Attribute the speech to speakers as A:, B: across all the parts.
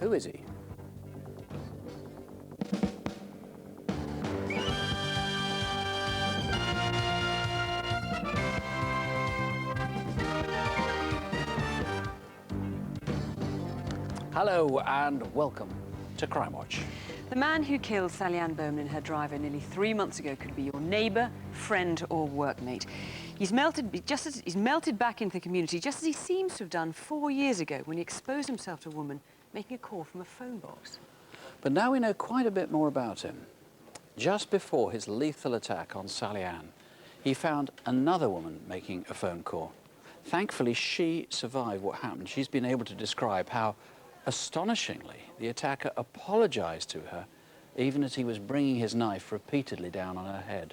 A: Who is he? Hello and welcome to Crimewatch.
B: The man who killed Sally Ann Bowman and her driver nearly 3 months ago could be your neighbour, friend or workmate. He's melted back into the community just as he seems to have done 4 years ago when he exposed himself to a woman making a call from a phone box.
A: But now we know quite a bit more about him. Just before his lethal attack on Sally Ann, he found another woman making a phone call. Thankfully, she survived what happened. She's been able to describe how, astonishingly, the attacker apologised to her, even as he was bringing his knife repeatedly down on her head.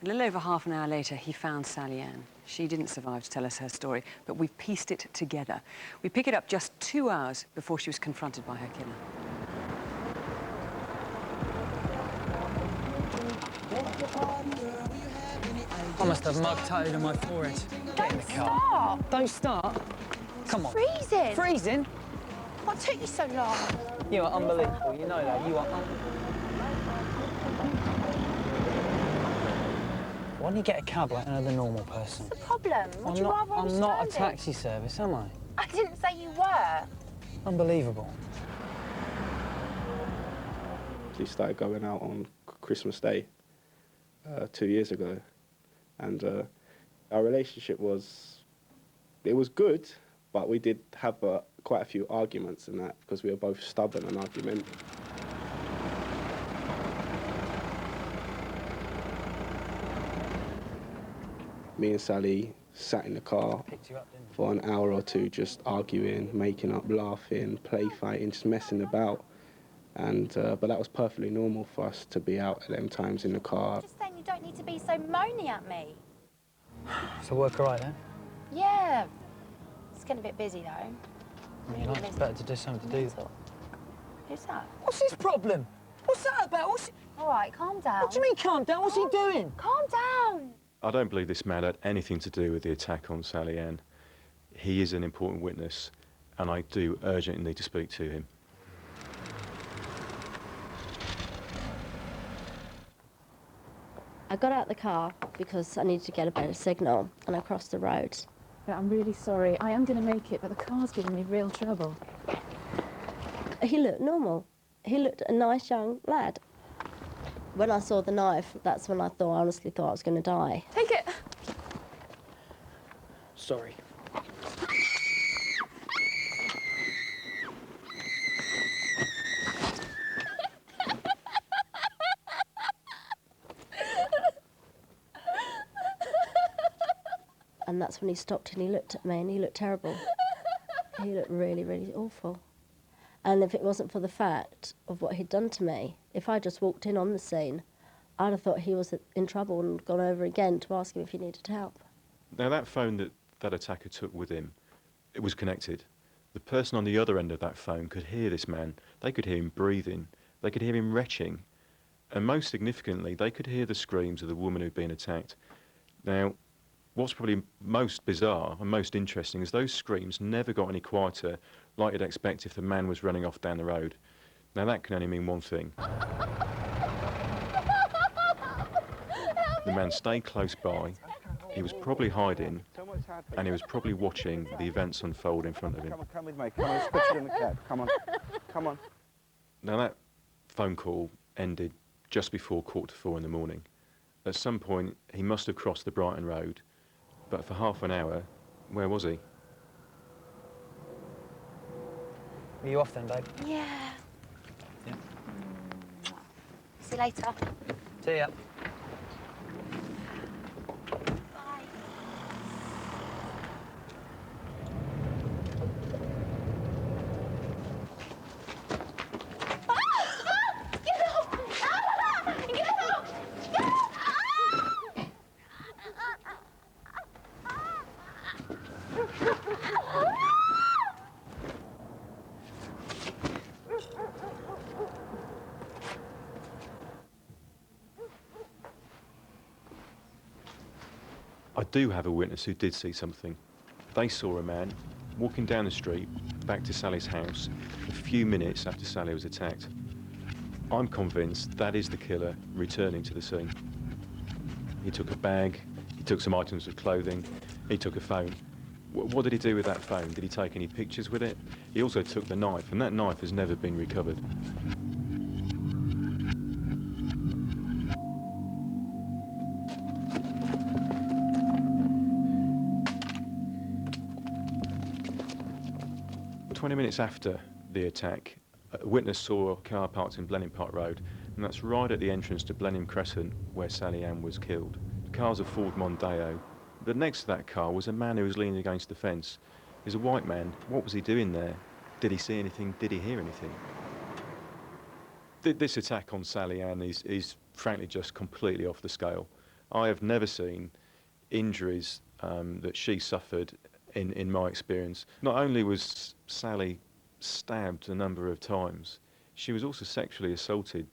B: A little over half an hour later, he found Sally Ann. She didn't survive to tell us her story, but we've pieced it together. We pick it up just 2 hours before she was confronted by her killer.
C: I must have mug tattooed on my forehead. Get in the car.
D: Stop.
C: Don't start. Come on.
D: Freezing.
C: Freezing?
D: What took you so long?
C: You are unbelievable. You know that. You are Why don't you get a cab like another normal person?
D: What's the problem? Would you rather
C: I'm not a taxi service, am I?
D: I didn't say you were.
C: Unbelievable.
E: We started going out on Christmas Day 2 years ago, and our relationship was good, but we did have quite a few arguments in that because we were both stubborn and argumentative. Me and Sally sat in the car for an hour or two just arguing, making up, laughing, play fighting, just messing about. And but that was perfectly normal for us to be out at them times in the car.
D: Just saying you don't need to be so moany at me.
C: So work all right then?
D: Yeah. It's getting a bit busy though.
C: I mean, it's better to do something to do.
D: Who's that?
C: What's his problem? What's that about?
D: All right, calm down.
C: What do you mean calm down? What's he doing?
D: Calm down.
F: I don't believe this man had anything to do with the attack on Sally Ann. He is an important witness, and I do urgently need to speak to him.
G: I got out the car because I needed to get a better signal, and I crossed the road.
H: I'm really sorry. I am going to make it, but the car's giving me real trouble.
G: He looked normal. He looked a nice young lad. When I saw the knife, that's when I honestly thought I was going to die.
H: Take it!
C: Sorry.
G: And that's when he stopped and he looked at me and he looked terrible. He looked really, really awful. And if it wasn't for the fact of what he'd done to me, if I just walked in on the scene, I'd have thought he was in trouble and gone over again to ask him if he needed help.
F: Now, that phone that attacker took with him, it was connected. The person on the other end of that phone could hear this man. They could hear him breathing. They could hear him retching. And most significantly, they could hear the screams of the woman who'd been attacked. Now, what's probably most bizarre and most interesting is those screams never got any quieter like you'd expect if the man was running off down the road. Now, that can only mean one thing. The man stayed close by, he was probably hiding, and he was probably watching the events unfold in front of him.
I: Come with me, come on, let's put you in the cab, come on, come on.
F: Now, that phone call ended just before 4:45 in the morning. At some point, he must have crossed the Brighton Road, but for half an hour, where was he?
C: Are you off then, babe?
D: Yeah.
C: Yeah.
D: See you later.
C: See ya.
D: Bye. Get off! Get off! Get off!
F: I do have a witness who did see something. They saw a man walking down the street back to Sally's house a few minutes after Sally was attacked. I'm convinced that is the killer returning to the scene. He took a bag, he took some items of clothing, he took a phone. What did he do with that phone? Did he take any pictures with it? He also took the knife, and that knife has never been recovered. "20 minutes after the attack, a witness saw a car parked in Blenheim Park Road, and that's right at the entrance to Blenheim Crescent where Sally Ann was killed. The car's a Ford Mondeo, but next to that car was a man who was leaning against the fence. He's a white man. What was he doing there? Did he see anything? Did he hear anything?" This attack on Sally Ann is frankly just completely off the scale. I have never seen injuries that she suffered in my experience. Not only was Sally stabbed a number of times, she was also sexually assaulted.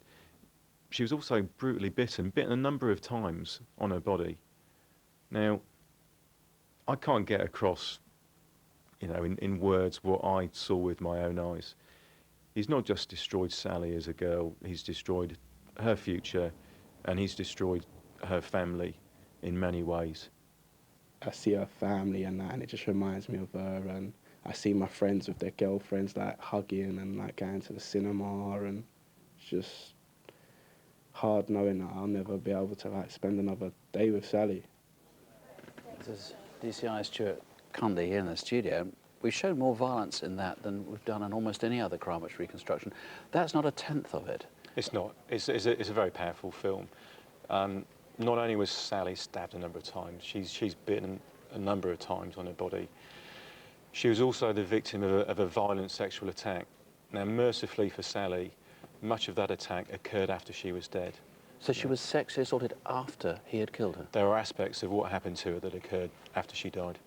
F: She was also brutally bitten a number of times on her body. Now, I can't get across, you know, in words what I saw with my own eyes. He's not just destroyed Sally as a girl, he's destroyed her future, and he's destroyed her family in many ways.
E: I see her family and that, and it just reminds me of her, and I see my friends with their girlfriends like hugging and like going to the cinema, and it's just hard knowing that I'll never be able to like spend another day with Sally.
A: This is DCI Stuart Cundy here in the studio. We've shown more violence in that than we've done in almost any other Crimewatch reconstruction. That's not a tenth of it.
F: It's not. It's a very powerful film. Not only was Sally stabbed a number of times, she's bitten a number of times on her body. She was also the victim of a violent sexual attack. Now, mercifully for Sally, much of that attack occurred after she was dead.
A: So she was sexually assaulted after he had killed her?
F: There are aspects of what happened to her that occurred after she died.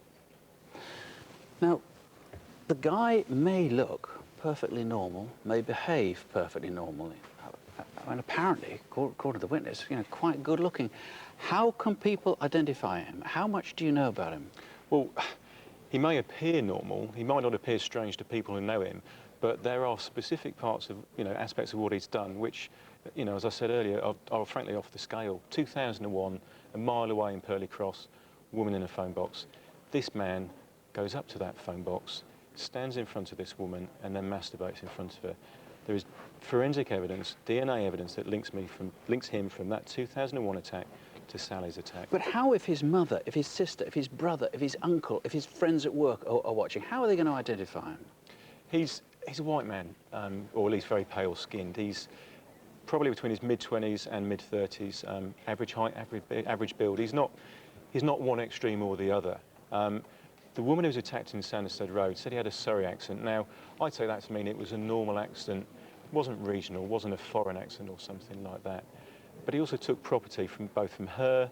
A: Now, the guy may look perfectly normal, may behave perfectly normally. I mean, apparently, according to the witness, you know, quite good looking. How can people identify him? How much do you know about him?
F: Well, he may appear normal, he might not appear strange to people who know him, but there are specific parts of, you know, aspects of what he's done which, you know, as I said earlier, are frankly off the scale. 2001, a mile away in Purley Cross, woman in a phone box. This man goes up to that phone box, stands in front of this woman, and then masturbates in front of her. There is forensic evidence, DNA evidence, that links him from that 2001 attack to Sally's attack.
A: But how if his mother, if his sister, if his brother, if his uncle, if his friends at work are watching, how are they going to identify him?
F: He's a white man, or at least very pale-skinned. He's probably between his mid-20s and mid-30s, average height, average build. He's not one extreme or the other. The woman who was attacked in Sanderstead Road said he had a Surrey accent. Now, I take that to mean it was a normal accent. It wasn't regional, wasn't a foreign accent or something like that. But he also took property both from her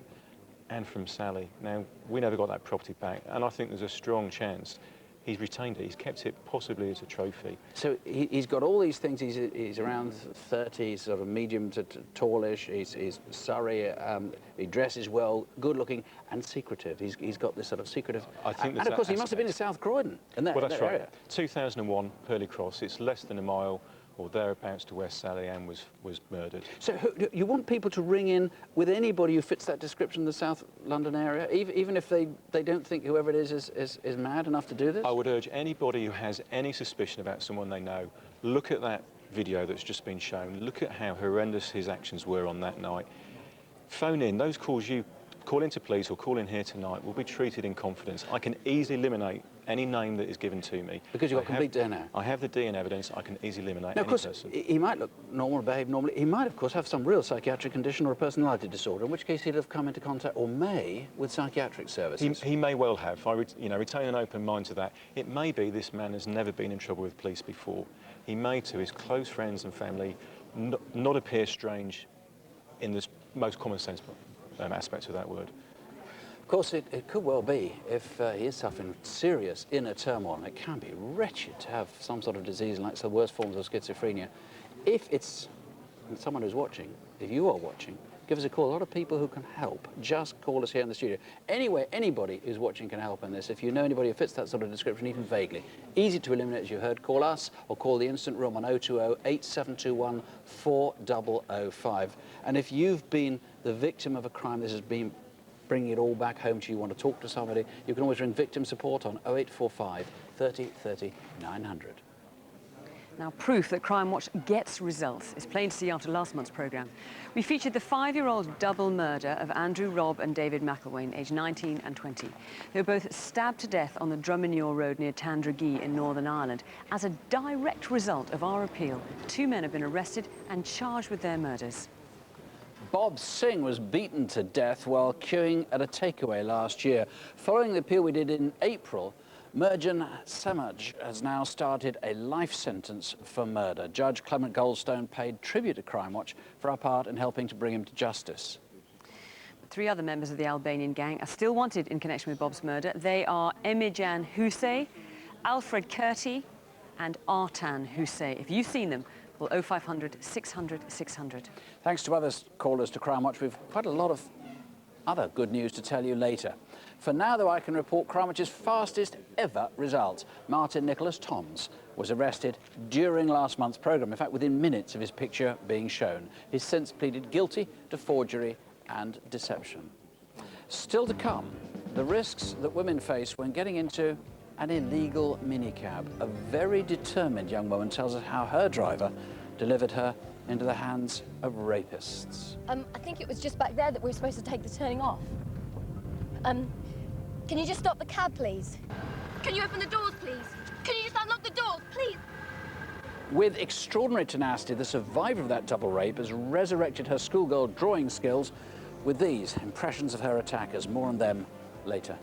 F: and from Sally. Now, we never got that property back, and I think there's a strong chance he's retained it. He's kept it possibly as a trophy.
A: So he's got all these things. He's around 30, he's sort of medium to tallish. He's Surrey. He dresses well, good-looking, and secretive. He's got this sort of secretive.
F: I think
A: and of course, he must have been in South Croydon.
F: Well, that's right. Area. 2001, Purley Cross. It's less than a mile or thereabouts to where Sally Ann was murdered.
A: So you want people to ring in with anybody who fits that description in the South London area, even if they don't think whoever it is mad enough to do this?
F: I would urge anybody who has any suspicion about someone they know, look at that video that's just been shown, look at how horrendous his actions were on that night. Phone in. Those calls you call into police or call in here tonight will be treated in confidence. I can easily eliminate any name that is given to me.
A: Because you've got complete DNA?
F: I have the DNA evidence. I can easily eliminate
A: now,
F: any person.
A: Of course, he might look normal, behave normally. He might, of course, have some real psychiatric condition or a personality disorder, in which case he'd have come into contact, or may, with psychiatric services.
F: He may well have. I retain an open mind to that. It may be this man has never been in trouble with police before. He may, to his close friends and family, not appear strange in the most common sense aspects of that word.
A: Of course, it could well be, if he is suffering serious inner turmoil, it can be wretched to have some sort of disease like the worst forms of schizophrenia. If it's someone who's watching, if you are watching, give us a call. A lot of people who can help. Just call us here in the studio. Anyway, anybody who's watching can help in this. If you know anybody who fits that sort of description, even vaguely, easy to eliminate, as you heard, call us or call the Instant Room on 020-8721-4005. And if you've been the victim of a crime, this has been bringing it all back home to you, want to talk to somebody, you can always ring victim support on 0845 30 30 900.
B: Now, proof that Crimewatch gets results is plain to see after last month's programme. We featured the 5-year-old double murder of Andrew Robb and David McElwain, aged 19 and 20. They were both stabbed to death on the Drumanure Road near Tandragee in Northern Ireland. As a direct result of our appeal, 2 men have been arrested and charged with their murders.
A: Bob Singh was beaten to death while queuing at a takeaway last year. Following the appeal we did in April, Merjan Samaj has now started a life sentence for murder. Judge Clement Goldstone paid tribute to Crimewatch for our part in helping to bring him to justice.
B: 3 other members of the Albanian gang are still wanted in connection with Bob's murder. They are Emijan Husey, Alfred Curti and Artan Husey. If you've seen them, well, 0500 600 600.
A: Thanks to others callers to Crimewatch, we've quite a lot of other good news to tell you later. For now, though, I can report Crimewatch's fastest ever result. Martin Nicholas Toms was arrested during last month's programme, in fact, within minutes of his picture being shown. He's since pleaded guilty to forgery and deception. Still to come, the risks that women face when getting into an illegal minicab. A very determined young woman tells us how her driver delivered her into the hands of rapists.
J: I think it was just back there that we were supposed to take the turning off. Can you just stop the cab, please? Can you open the doors, please? Can you just unlock the doors, please?
A: With extraordinary tenacity, the survivor of that double rape has resurrected her schoolgirl drawing skills with these impressions of her attackers. More on them later.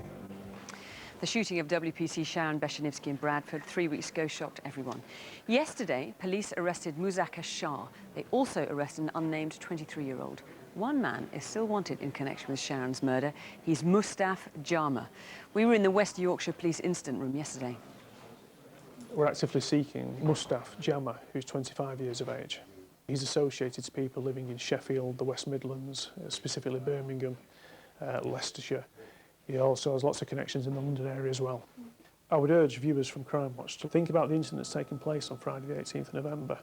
B: The shooting of WPC Sharon Beshanivsky in Bradford 3 weeks ago shocked everyone. Yesterday, police arrested Muzakkar Shah. They also arrested an unnamed 23-year-old. One man is still wanted in connection with Sharon's murder. He's Mustaf Jama. We were in the West Yorkshire Police Incident Room yesterday.
K: We're actively seeking Mustaf Jama, who's 25 years of age. He's associated to people living in Sheffield, the West Midlands, specifically Birmingham, Leicestershire. He also has lots of connections in the London area as well. I would urge viewers from Crimewatch to think about the incident that's taken place on Friday the 18th of November.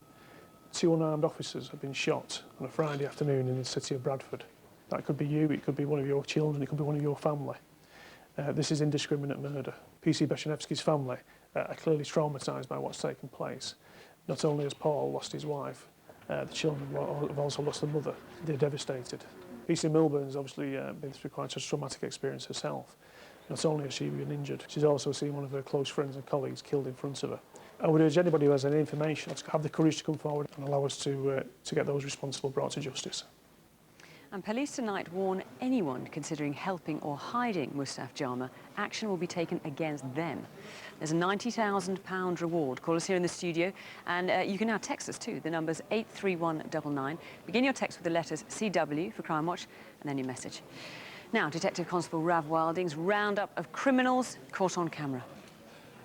K: 2 unarmed officers have been shot on a Friday afternoon in the city of Bradford. That could be you, it could be one of your children, it could be one of your family. This is indiscriminate murder. PC Beshanevsky's family are clearly traumatised by what's taken place. Not only has Paul lost his wife, the children have also lost their mother. They're devastated. PC Milburn's obviously been through quite a traumatic experience herself. Not only has she been injured, she's also seen one of her close friends and colleagues killed in front of her. I would urge anybody who has any information to have the courage to come forward and allow us to get those responsible brought to justice.
B: And police tonight warn anyone considering helping or hiding Mustaf Jama, action will be taken against them. There's a £90,000 reward. Call us here in the studio, and you can now text us too. The number's 83199. Begin your text with the letters CW for Crimewatch, and then your message. Now, Detective Constable Rav Wilding's roundup of criminals caught on camera.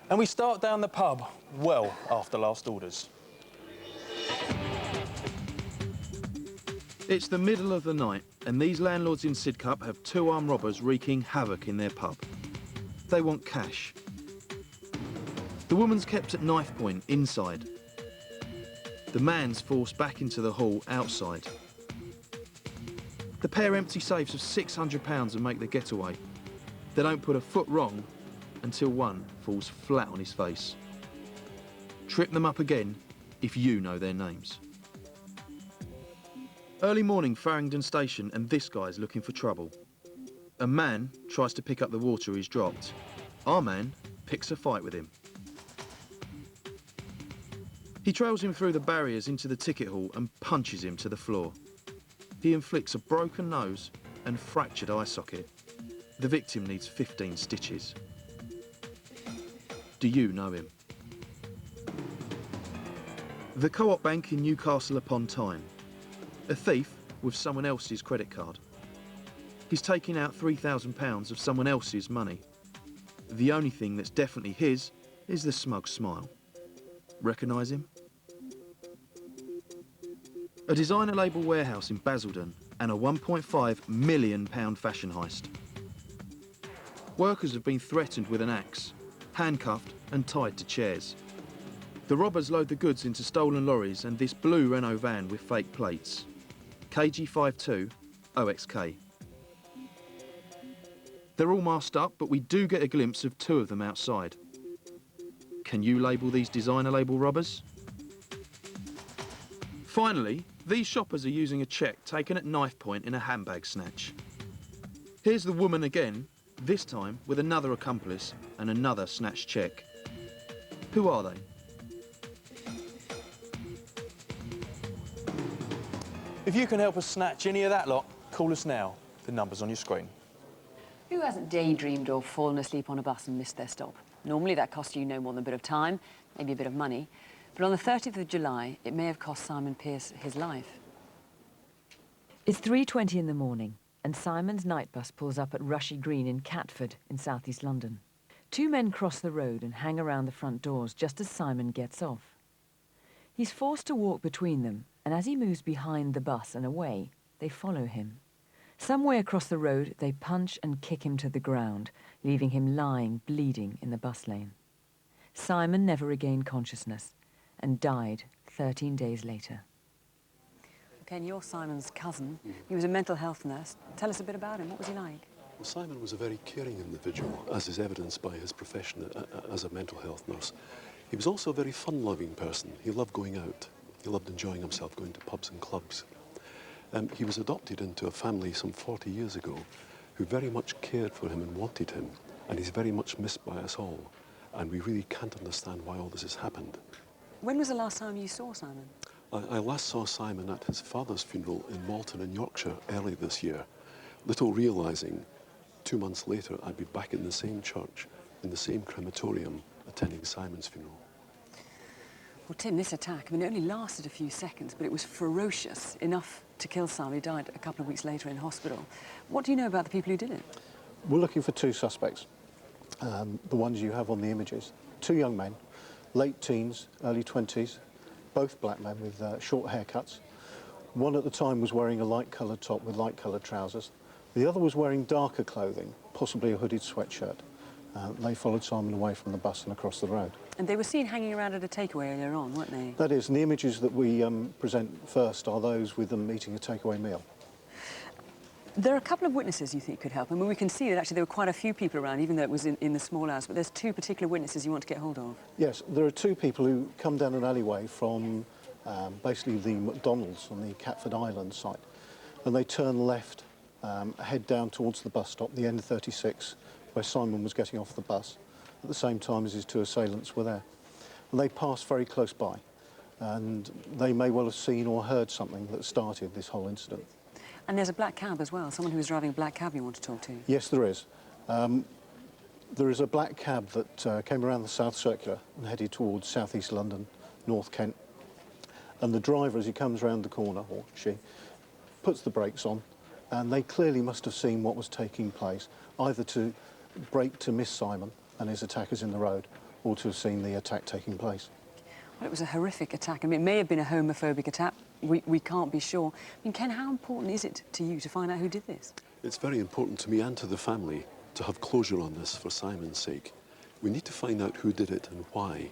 L: And we start down the pub well after last orders.
M: It's the middle of the night, and these landlords in Sidcup have 2 armed robbers wreaking havoc in their pub. They want cash. The woman's kept at knife point inside. The man's forced back into the hall outside. The pair empty safes of £600 and make their getaway. They don't put a foot wrong until one falls flat on his face. Trip them up again if you know their names. Early morning, Farringdon Station, and this guy's looking for trouble. A man tries to pick up the water he's dropped. Our man picks a fight with him. He trails him through the barriers into the ticket hall and punches him to the floor. He inflicts a broken nose and fractured eye socket. The victim needs 15 stitches. Do you know him? The Co-op Bank in Newcastle upon Tyne. A thief with someone else's credit card. He's taking out £3,000 of someone else's money. The only thing that's definitely his is the smug smile. Recognise him? A designer label warehouse in Basildon and a £1.5 million fashion heist. Workers have been threatened with an axe, handcuffed and tied to chairs. The robbers load the goods into stolen lorries and this blue Renault van with fake plates. KG52 OXK. They're all masked up, but we do get a glimpse of two of them outside. Can you label these designer label robbers? Finally, these shoppers are using a cheque taken at knife point in a handbag snatch. Here's the woman again, this time with another accomplice and another snatched cheque. Who are they?
L: If you can help us snatch any of that lot, call us now. The number's on your screen.
B: Who hasn't daydreamed or fallen asleep on a bus and missed their stop? Normally that costs you no more than a bit of time, maybe a bit of money. But on the 30th of July, it may have cost Simon Pearce his life. It's 3:20 in the morning, and Simon's night bus pulls up at Rushy Green in Catford in southeast London. Two men cross the road and hang around the front doors just as Simon gets off. He's forced to walk between them, and as he moves behind the bus and away, they follow him. Some way across the road, they punch and kick him to the ground, leaving him lying, bleeding in the bus lane. Simon never regained consciousness and died 13 days later. Ken, you're Simon's cousin. He was a mental health nurse. Tell us a bit about him. What was he like?
N: Well, Simon was a very caring individual, as is evidenced by his profession as a mental health nurse. He was also a very fun-loving person. He loved going out. He loved enjoying himself, going to pubs and clubs. He was adopted into a family some 40 years ago who very much cared for him and wanted him, and he's very much missed by us all. And we really can't understand why all this has happened.
B: When was the last time you saw Simon?
N: I last saw Simon at his father's funeral in Malton in Yorkshire early this year, little realising 2 months later I'd be back in the same church, in the same crematorium, attending Simon's funeral.
B: Well, Tim, this attack, I mean, it only lasted a few seconds, but it was ferocious, enough to kill Simon. He died a couple of weeks later in hospital. What do you know about the people who did it?
O: We're looking for two suspects, the ones you have on the images. Two young men, late teens, early 20s, both black men with short haircuts. One at the time was wearing a light-coloured top with light-coloured trousers. The other was wearing darker clothing, possibly a hooded sweatshirt. They followed Simon away from the bus and across the road.
B: And they were seen hanging around at a takeaway earlier on, weren't they?
O: That is, and the images that we present first are those with them eating a takeaway meal.
B: There are a couple of witnesses you think could help. I mean, we can see that actually there were quite a few people around, even though it was in the small house, but there's two particular witnesses you want to get hold of.
O: Yes, there are two people who come down an alleyway from basically the McDonald's on the Catford Island site, and they turn left, head down towards the bus stop, the N36, where Simon was getting off the bus, at the same time as his two assailants were there. And they passed very close by, and they may well have seen or heard something that started this whole incident.
B: And there's a black cab as well, someone who was driving a black cab you want to talk to.
O: Yes, there is. There is a black cab that came around the South Circular and headed towards southeast London, North Kent. And the driver, as he comes round the corner, or she, puts the brakes on, and they clearly must have seen what was taking place, either to brake to miss Simon and his attackers in the road, or to have seen the attack taking place.
B: Well, it was a horrific attack. I mean, it may have been a homophobic attack. We can't be sure. I mean, Ken, how important is it to you to find out who did this?
N: It's very important to me and to the family to have closure on this for Simon's sake. We need to find out who did it and why,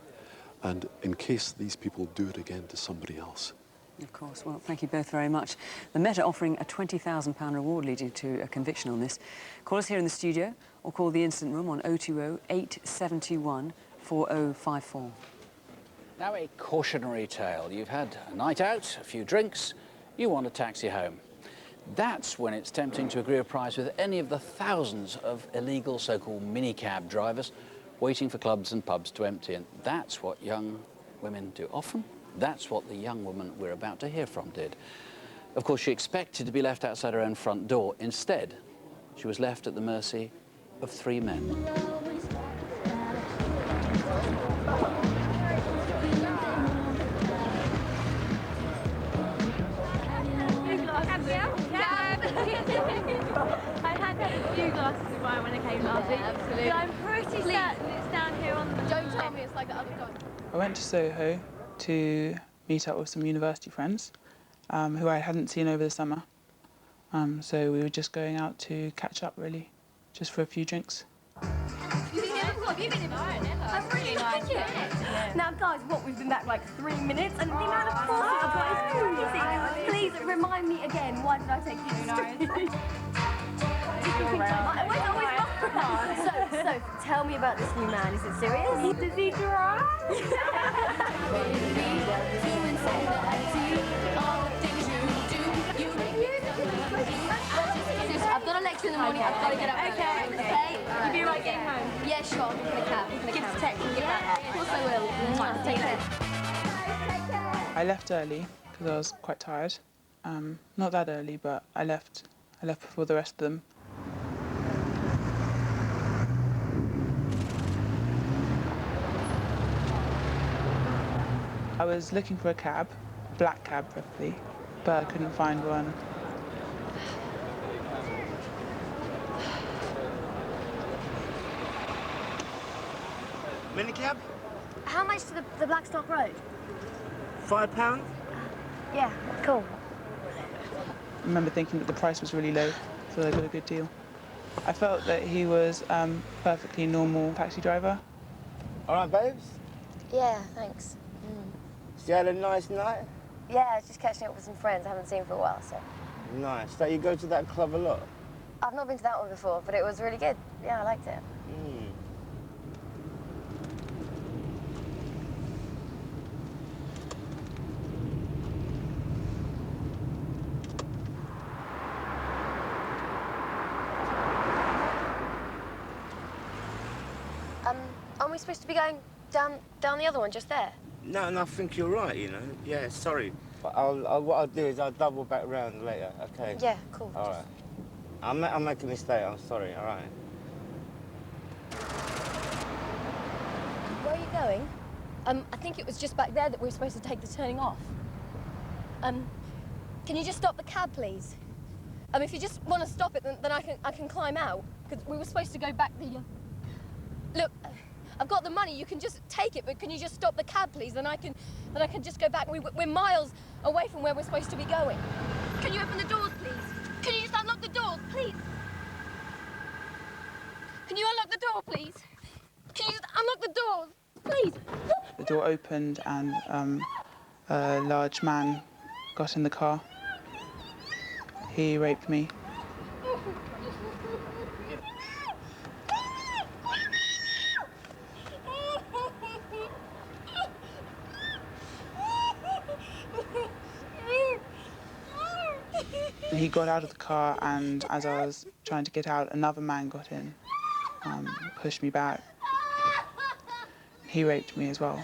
N: and in case these people do it again to somebody else.
B: Of course. Well, thank you both very much. The Met are offering a £20,000 reward leading to a conviction on this. Call us here in the studio or call the incident room on 020 8721 4054.
A: Now a cautionary tale. You've had a night out, a few drinks, you want a taxi home. That's when it's tempting to agree a price with any of the thousands of illegal so-called minicab drivers waiting for clubs and pubs to empty. And that's what young women do often. That's what the young woman we're about to hear from did. Of course, she expected to be left outside her own front door. Instead, she was left at the mercy of three men.
J: I had a few glasses of wine when I came last week. Absolutely. But I'm pretty certain it's down here on the... Don't tell me it's like the other guy.
P: I went to Soho to meet up with some university friends who I hadn't seen over the summer. So we were just going out to catch up, really, just for a few drinks.
J: Now, guys, what, we've been back like 3 minutes, and the amount of courses I've got is crazy. Please remind me again, why did I take you to the street? So, tell me about this new man. Is it serious? Does he drive? I've got a lecture in the morning. I've got to get up. Okay. You'll be right getting home? Yeah, sure. I'll get in a cab. Give us a text and get back. Of course I will. Take care.
P: I left early because I was quite tired. Not that early, but I left before the rest of them. I was looking for a cab, black cab preferably, but I couldn't find one.
Q: Minicab?
D: How much to the Blackstock Road?
Q: £5?
D: Yeah, cool.
P: I remember thinking that the price was really low, so I got a good deal. I felt that he was perfectly normal taxi driver.
Q: All right, babes?
D: Yeah, thanks.
Q: You had a nice night?
D: Yeah, just catching up with some friends I haven't seen for a while, so.
Q: Nice. So you go to that club a lot?
D: I've not been to that one before, but it was really good. Yeah, I liked it. Aren't we supposed to be going down the other one, just there?
Q: No, I think you're right, you know. Yeah, sorry. But what I'll do is I'll double back round later, okay?
D: Yeah, cool.
Q: All right. I'll make a mistake, I'm sorry, all right?
J: Where are you going? I think it was just back there that we were supposed to take the turning off. Can you just stop the cab, please? If you just want to stop it, then I can climb out. Because we were supposed to go back the... Look, I've got the money, you can just take it, but can you just stop the cab, please? Then I can just go back. We're miles away from where we're supposed to be going. Can you open the doors, please? Can you just unlock the doors, please? Can you unlock the door, please? Can you just unlock the doors, please?
P: The door opened and a large man got in the car. He raped me. He got out of the car, and as I was trying to get out, another man got in, pushed me back. He raped me as well.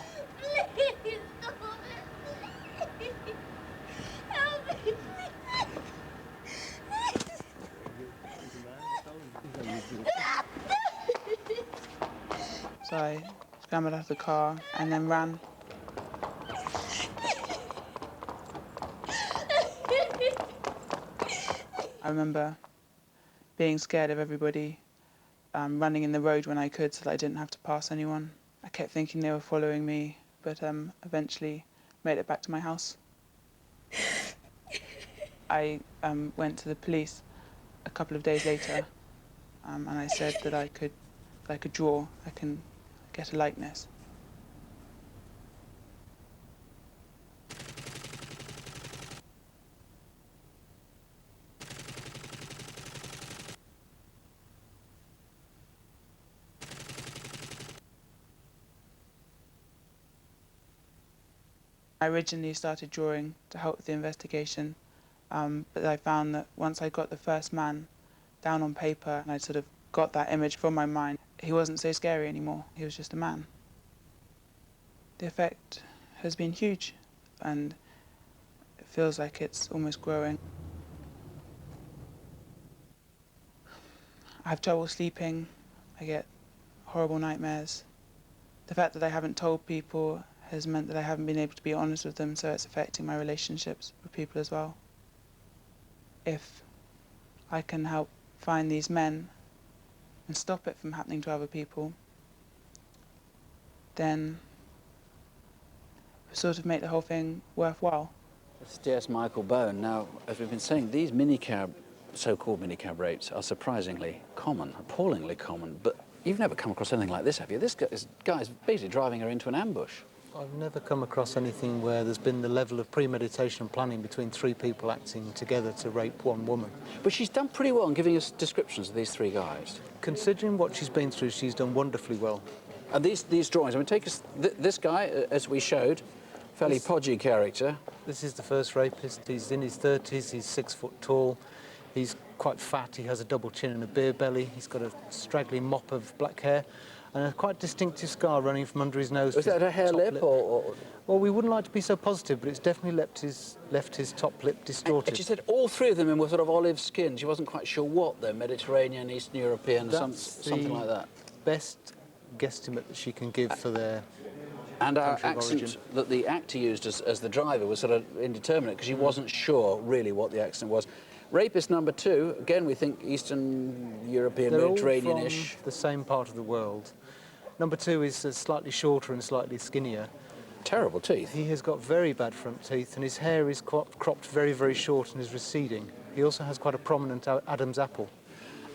P: So I scrambled out of the car and then ran. I remember being scared of everybody, running in the road when I could so that I didn't have to pass anyone. I kept thinking they were following me, but eventually made it back to my house. I went to the police a couple of days later, and I said that I could draw, I can get a likeness. I originally started drawing to help with the investigation, but I found that once I got the first man down on paper and I sort of got that image from my mind, he wasn't so scary anymore. He was just a man. The effect has been huge, and it feels like it's almost growing. I have trouble sleeping. I get horrible nightmares. The fact that I haven't told people has meant that I haven't been able to be honest with them, so it's affecting my relationships with people as well. If I can help find these men and stop it from happening to other people, then sort of make the whole thing worthwhile.
A: It's Michael Bone. Now, as we've been saying, these minicab so-called minicab rapes are surprisingly common, appallingly common, but you've never come across anything like this, have you? This guy's basically driving her into an ambush.
R: I've never come across anything where there's been the level of premeditation and planning between 3 people acting together to rape 1 woman.
A: But she's done pretty well in giving us descriptions of these 3 guys.
R: Considering what she's been through, she's done wonderfully well.
A: And these drawings, I mean, take us... this guy, as we showed, fairly podgy character.
R: This is the first rapist. He's in his 30s, he's 6 foot tall, he's quite fat, he has a double chin and a beer belly, he's got a straggly mop of black hair, and a quite distinctive scar running from under his nose.
A: Was that a hair lip or...?
R: Well, we wouldn't like to be so positive, but it's definitely left his top lip distorted.
A: And she said all 3 of them were sort of olive skinned. She wasn't quite sure what, though. Mediterranean, Eastern European, something like that.
R: Best guesstimate that she can give for their
A: and our
R: country of
A: accent
R: origin.
A: that the actor used as the driver was sort of indeterminate because she wasn't sure really what the accent was. Rapist number 2, again, we think Eastern European,
R: They're
A: Mediterranean-ish.
R: all from the same part of the world. Number 2 is slightly shorter and slightly skinnier.
A: Terrible teeth.
R: He has got very bad front teeth, and his hair is cropped very, very short and is receding. He also has quite a prominent Adam's apple.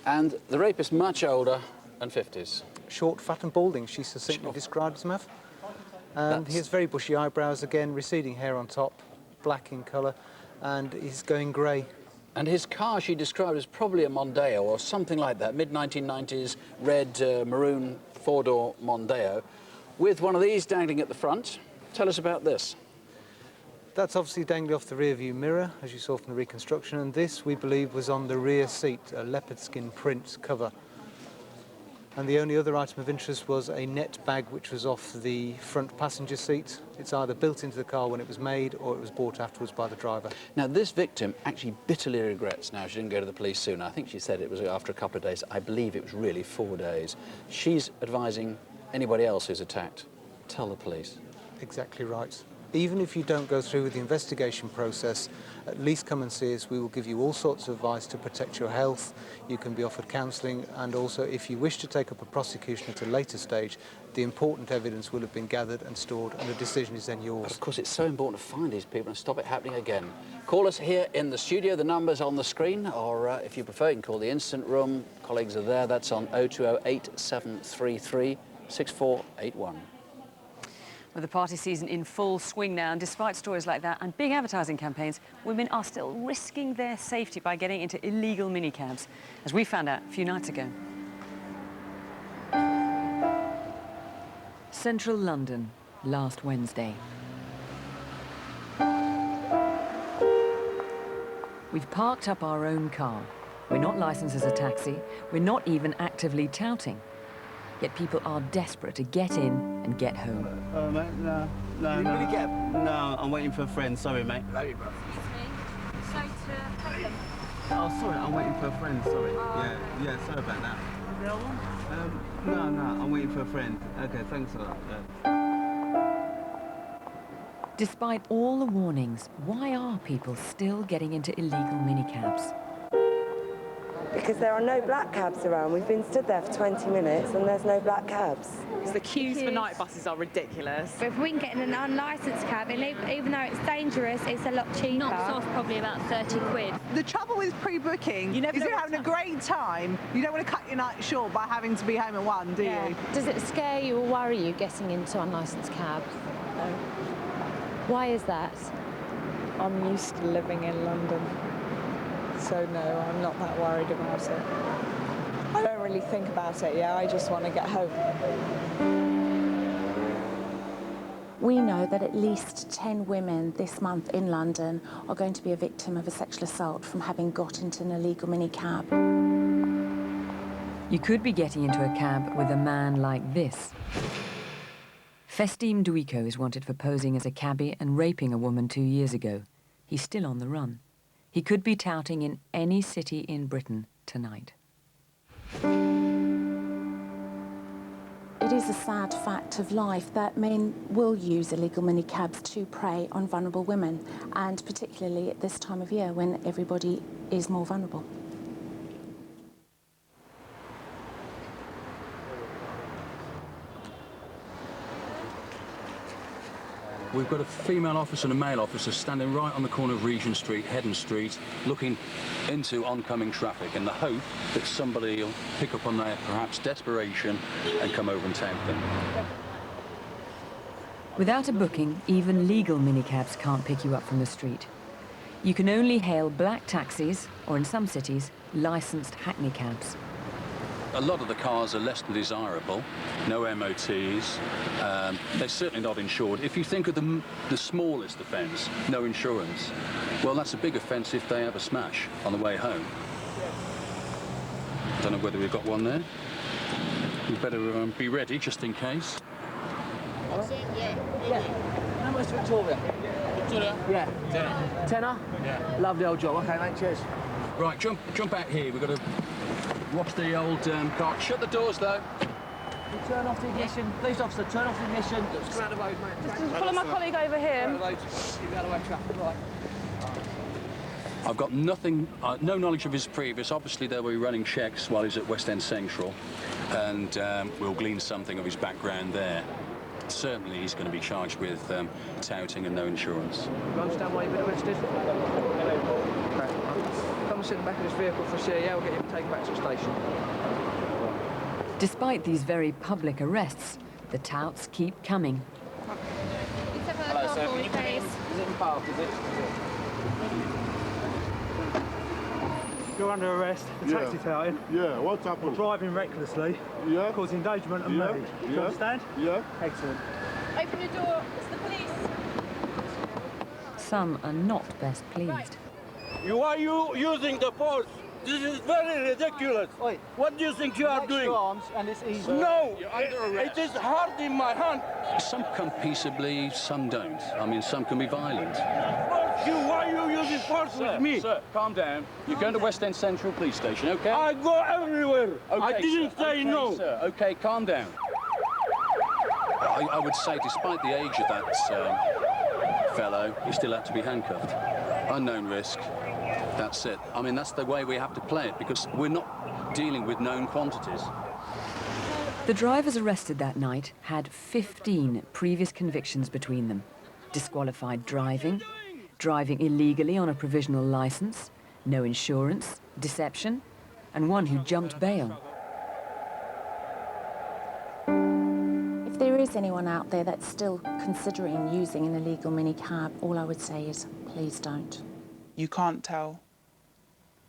A: And the rapist much older and 50s.
R: Short, fat and balding, she succinctly described him as. And he has very bushy eyebrows, again, receding hair on top, black in colour, and he's going grey.
A: And his car she described as probably a Mondeo or something like that, mid-1990s, red, maroon, 4-door Mondeo, with one of these dangling at the front. Tell us about this.
R: That's obviously dangling off the rear view mirror, as you saw from the reconstruction, and this, we believe, was on the rear seat, a leopard skin print cover. And the only other item of interest was a net bag which was off the front passenger seat. It's either built into the car when it was made or it was bought afterwards by the driver.
A: Now, this victim actually bitterly regrets now she didn't go to the police sooner. I think she said it was after a couple of days. I believe it was really 4 days. She's advising anybody else who's attacked, tell the police.
R: Exactly right. Even if you don't go through with the investigation process, at least come and see us. We will give you all sorts of advice to protect your health. You can be offered counselling, and also if you wish to take up a prosecution at a later stage, the important evidence will have been gathered and stored, and the decision is then yours.
A: But of course, it's so important to find these people and stop it happening again. Call us here in the studio. The number's on the screen, or if you prefer, you can call the instant room. Colleagues are there. That's on 0208 733 6481.
B: With the party season in full swing now, and despite stories like that and big advertising campaigns, women are still risking their safety by getting into illegal minicabs, as we found out a few nights ago. Central London, last Wednesday. We've parked up our own car. We're not licensed as a taxi. We're not even actively touting. Yet people are desperate to get in and get home.
Q: Oh, mate, no. No, I'm waiting for a friend. Sorry, mate.
J: Excuse me. So to pay them?
Q: Oh, sorry, I'm waiting for a friend. Sorry. Yeah, sorry about that. No, I'm waiting for a friend. Okay, thanks a lot.
B: Despite all the warnings, why are people still getting into illegal minicabs?
S: Because there are no black cabs around. We've been stood there for 20 minutes and there's no black cabs.
T: Because the queues for night buses are ridiculous.
D: But if we can get in an unlicensed cab, and even though it's dangerous, it's a lot cheaper. Knocks off probably about 30 quid.
T: The trouble with pre-booking is you're having a great time. You don't want to cut your night short by having to be home at 1, do you?
H: Does it scare you or worry you getting into unlicensed cab? No. Why is that?
U: I'm used to living in London, so no, I'm not that worried about it. I don't really think about it, I just want to get home.
V: We know that at least 10 women this month in London are going to be a victim of a sexual assault from having got into an illegal minicab.
B: You could be getting into a cab with a man like this. Festim Duiko is wanted for posing as a cabbie and raping a woman 2 years ago. He's still on the run. He could be touting in any city in Britain tonight.
V: It is a sad fact of life that men will use illegal minicabs to prey on vulnerable women, and particularly at this time of year when everybody is more vulnerable.
A: we've got a female officer and a male officer standing right on the corner of Regent Street, Heddon Street, looking into oncoming traffic in the hope that somebody will pick up on their perhaps desperation and come over and tempt them.
B: Without a booking, even legal minicabs can't pick you up from the street. You can only hail black taxis, or in some cities, licensed hackney cabs.
A: A lot of the cars are less than desirable, no MOTs, they're certainly not insured. If you think of the smallest offence, no insurance, well, that's a big offence if they have a smash on the way home. I don't know whether we've got one there. We better be ready just in case.
G: Yeah. How much Victoria? Victoria? Yeah. Tenner? Yeah. Lovely old job. Okay, mate, cheers.
A: Right, jump out here. We've got to watch the old car. Shut the doors, though.
G: You turn off the ignition. Police officer, turn off the ignition. Just go around the road, mate.
D: Just follow my colleague over here.
G: Keep out of the way traffic, right.
A: I've got nothing, no knowledge of his previous. Obviously, they were running checks while he was at West End Central, and we'll glean something of his background there. Certainly, he's going to be charged with touting and no insurance.
G: You understand why you've been arrested? Okay. Come and sit in the back of this vehicle for a CAA. We'll get you taken back to the station.
B: Despite these very public arrests, the touts keep coming.
G: Hello, sir. Can you come in? Is it in park, is it?
I: You're under arrest for taxi touting. Yeah, what's happened? Driving recklessly. Yeah. Causing endangerment of me. Do you understand? Yeah. Excellent.
D: Open the door. It's the police.
B: Some are not best pleased.
W: Why are you using the force? This is very ridiculous.
G: Oi.
W: What do you think you are doing?
G: Arms and it's easy.
W: No,
A: you're under arrest.
W: It is hard in my hand.
A: Some come peaceably, some don't. I mean, some can be violent.
W: Why are you using force with me?
A: Sir, calm down. You're going to West End Central Police Station, OK?
W: I go everywhere.
A: Okay,
W: I didn't say no.
A: Sir. OK, calm down. I would say, despite the age of that fellow, he still had to be handcuffed. Unknown risk. That's it. I mean, that's the way we have to play it, because we're not dealing with known quantities.
B: The drivers arrested that night had 15 previous convictions between them. Disqualified driving, driving illegally on a provisional licence, no insurance, deception, and one who jumped bail.
V: If there is anyone out there that's still considering using an illegal minicab, all I would say is please don't.
P: You can't tell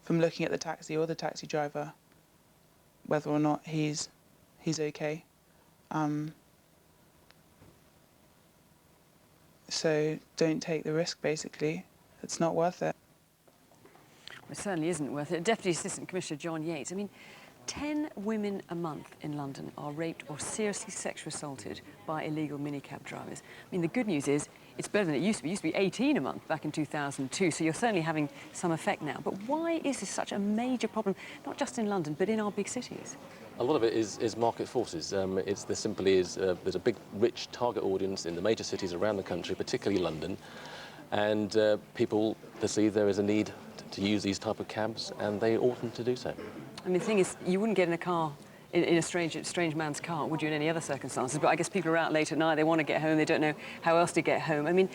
P: from looking at the taxi or the taxi driver whether or not he's okay. So don't take the risk, basically. It's not worth it.
B: It certainly isn't worth it. Deputy Assistant Commissioner John Yates, I mean, 10 women a month in London are raped or seriously sexually assaulted by illegal minicab drivers. I mean, the good news is it's better than it used to be. It used to be 18 a month back in 2002, so you're certainly having some effect now. But why is this such a major problem, not just in London, but in our big cities?
X: A lot of it is market forces. There simply is, there's a big, rich target audience in the major cities around the country, particularly London, and people perceive there is a need to use these type of cabs, and they oughtn't to do so.
B: I mean, the thing is, you wouldn't get in a car, in a strange man's car, would you, in any other circumstances? But I guess people are out late at night, they want to get home, they don't know how else to get home. I mean,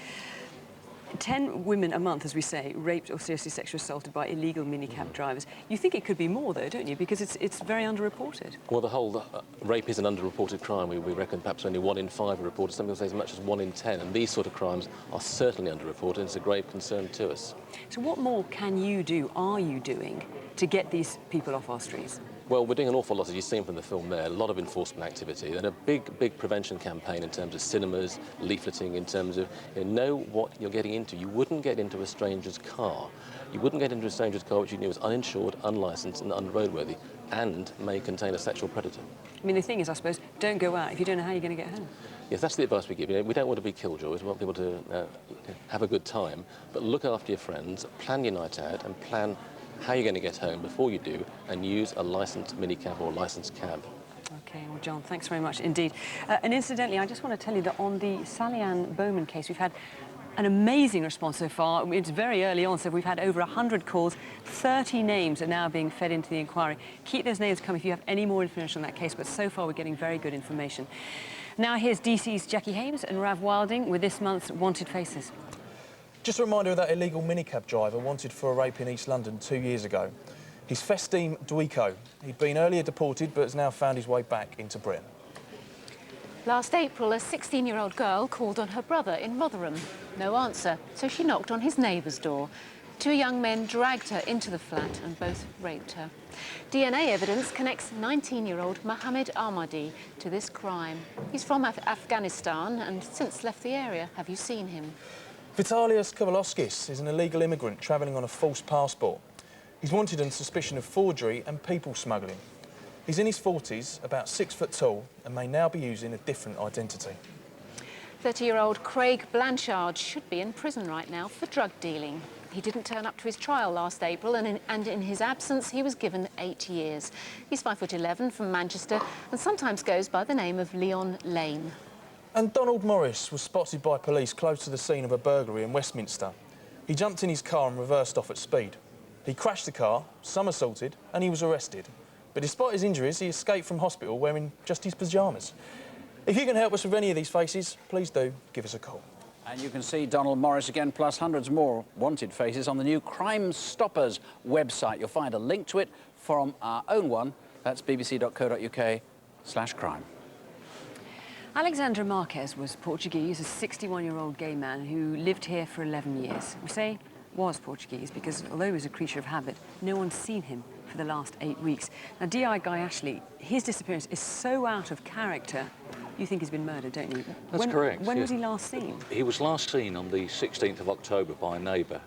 B: 10 women a month, as we say, raped or seriously sexually assaulted by illegal minicab drivers. You think it could be more, though, don't you? Because it's very underreported.
X: Well, the whole rape is an underreported crime. We reckon perhaps only 1 in 5 are reported. Some people say as much as 1 in 10. And these sort of crimes are certainly underreported. It's a grave concern to us.
B: So what more can you do, are you doing, to get these people off our streets?
X: Well, we're doing an awful lot, as you've seen from the film there, a lot of enforcement activity and a big prevention campaign in terms of cinemas, leafleting, in terms of know what you're getting into. You wouldn't get into a stranger's car. You wouldn't get into a stranger's car which you knew was uninsured, unlicensed and unroadworthy and may contain a sexual predator.
B: I mean, the thing is, I suppose, don't go out if you don't know how you're going to get home.
X: Yes, that's the advice we give. We don't want to be killjoys. We want people to have a good time, but look after your friends, plan your night out and plan how you're going to get home before you do, and use a licensed minicab or licensed cab.
B: OK, well, John, thanks very much indeed. And incidentally, I just want to tell you that on the Sally Ann Bowman case, we've had an amazing response so far. It's very early on, so we've had over 100 calls. 30 names are now being fed into the inquiry. Keep those names coming if you have any more information on that case, but so far we're getting very good information. Now here's DC's Jackie Hames and Rav Wilding with this month's Wanted Faces.
L: Just a reminder of that illegal minicab driver wanted for a rape in East London 2 years ago. He's Festim Duiko. He'd been earlier deported but has now found his way back into Britain.
C: Last April, a 16-year-old girl called on her brother in Rotherham. No answer, so she knocked on his neighbour's door. 2 young men dragged her into the flat and both raped her. DNA evidence connects 19-year-old Mohammed Ahmadi to this crime. He's from Afghanistan and since left the area. Have you seen him?
L: Vitalius Kovalevskis is an illegal immigrant travelling on a false passport. He's wanted on suspicion of forgery and people smuggling. He's in his 40s, about 6 foot tall, and may now be using a different identity.
C: 30-year-old Craig Blanchard should be in prison right now for drug dealing. He didn't turn up to his trial last April, and in his absence, he was given 8 years. He's 5'11" from Manchester and sometimes goes by the name of Leon Lane.
L: And Donald Morris was spotted by police close to the scene of a burglary in Westminster. He jumped in his car and reversed off at speed. He crashed the car, somersaulted, and he was arrested. But despite his injuries, he escaped from hospital wearing just his pyjamas. If you can help us with any of these faces, please do give us a call.
A: And you can see Donald Morris again, plus hundreds more wanted faces on the new Crime Stoppers website. You'll find a link to it from our own one. That's bbc.co.uk/crime.
B: Alexandre Marques was Portuguese, a 61-year-old gay man who lived here for 11 years. We say was Portuguese because, although he was a creature of habit, no one's seen him for the last 8 weeks. Now, D.I. Guy Ashley, his disappearance is so out of character, you think he's been murdered, don't you?
E: That's correct.
B: When
E: yes.
B: was he last seen?
E: He was last seen on the 16th of October by a neighbour.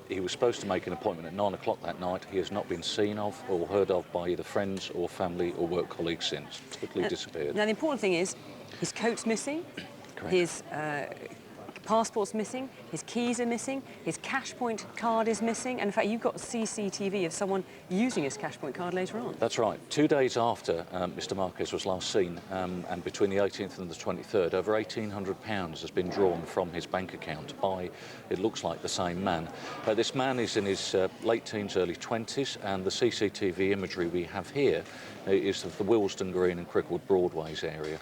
E: He was supposed to make an appointment at 9 o'clock that night. He has not been seen of or heard of by either friends or family or work colleagues since. Totally disappeared.
B: Now, the important thing is his coat's missing,
E: Correct.
B: His passport's missing, his keys are missing, his cash point card is missing, and in fact, you've got CCTV of someone using his cash point card later on.
E: That's right. 2 days after Mr Marques was last seen, and between the 18th and the 23rd, over £1,800 has been drawn from his bank account by, it looks like, the same man. This man is in his late teens, early 20s, and the CCTV imagery we have here is of the Willesden Green and Cricklewood Broadways area.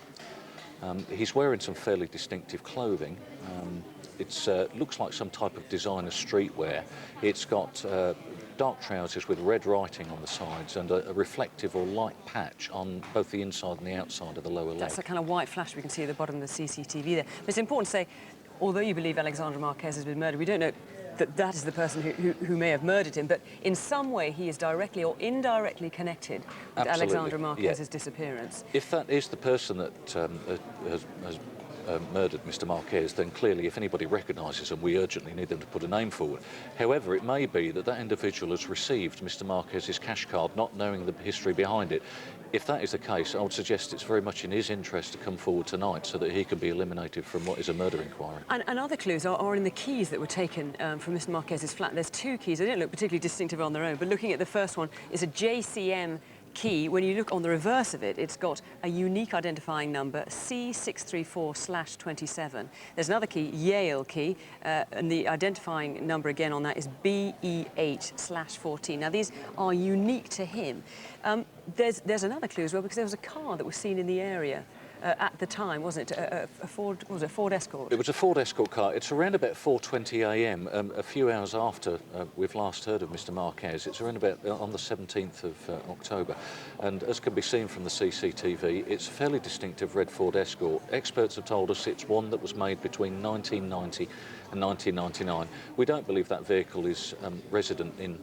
E: He's wearing some fairly distinctive clothing. It looks like some type of designer streetwear. It's got dark trousers with red writing on the sides and a reflective or light patch on both the inside and the outside of the lower leg.
B: That's the kind of white flash we can see at the bottom of the CCTV there. But it's important to say, although you believe Alexandre Marques has been murdered, we don't know that that is the person who may have murdered him, but in some way he is directly or indirectly connected with Alexandre Marques' disappearance.
E: If that is the person that has murdered Mr Marques, then clearly if anybody recognises him, we urgently need them to put a name forward. However, it may be that that individual has received Mr Marques' cash card, not knowing the history behind it. If that is the case, I would suggest it's very much in his interest to come forward tonight so that he can be eliminated from what is a murder inquiry.
B: And other clues are in the keys that were taken from Mr Marques' flat. There's 2 keys. They don't look particularly distinctive on their own, but looking at the first one, is a JCM key. When you look on the reverse of it, it's got a unique identifying number, C634/27. There's another key, Yale key, and the identifying number again on that is BE8/14. Now, these are unique to him. There's another clue as well, because there was a car that was seen in the area at the time, wasn't it? A Ford, was it a Ford Escort?
E: It was a Ford Escort car. It's around about 4:20 a.m, a few hours after we've last heard of Mr Marques. It's around about on the 17th of October. And as can be seen from the CCTV, it's a fairly distinctive red Ford Escort. Experts have told us it's one that was made between 1990 and 1999. We don't believe that vehicle is resident in